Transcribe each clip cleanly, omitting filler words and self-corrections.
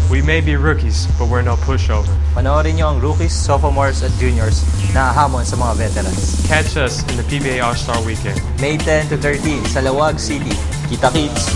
We may be rookies, but we're no pushover. Panoorin niyo ang rookies, sophomores at juniors na hahamon sa mga veterans. Catch us in the PBA All-Star Weekend. May 10 to 13 sa Lawag City. Kita-kits!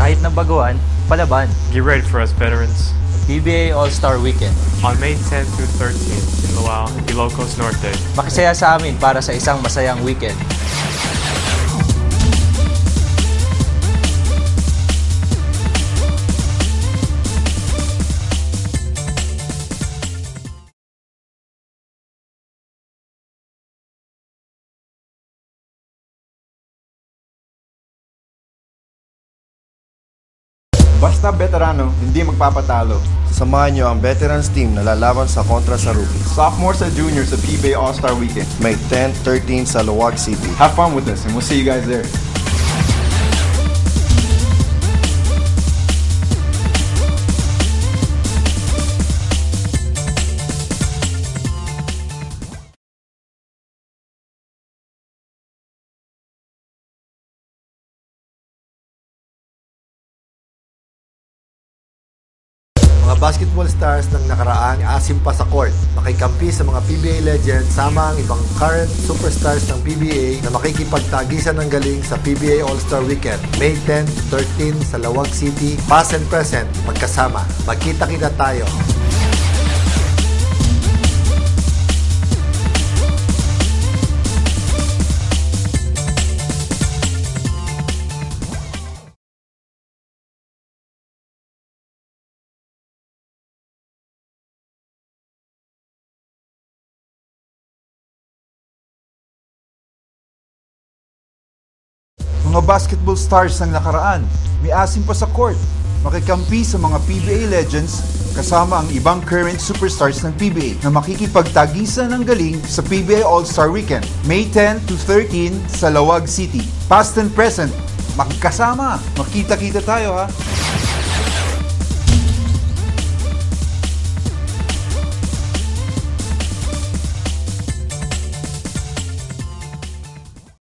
Kahit na baguhan, palaban. Get ready for us, veterans. PBA All-Star Weekend. On May 10 through 13 in Luau, Ilocos Norte. Makisaya sa amin para sa isang masayang weekend. Basta veterano, hindi magpapatalo. Samahan niyo ang veterans team na lalaban sa kontra sa rookies. Sophomores at juniors sa PBA All-Star Weekend. May 10-13 sa Lawag City. Have fun with us and we'll see you guys there. Mga basketball stars ng nakaraan, asim pa sa court. Makikampi sa mga PBA legends, sama ang ibang current superstars ng PBA na makikipagtagisan ng galing sa PBA All-Star Weekend. May 10 to 13 sa Lawag City, past and present, magkasama. Magkita-kita tayo. Mga basketball stars ng nakaraan, may asim pa sa court. Makikampi sa mga PBA legends kasama ang ibang current superstars ng PBA na makikipagtagisan ng galing sa PBA All-Star Weekend. May 10 to 13 sa Lawag City. Past and present, magkasama. Makita-kita tayo ha.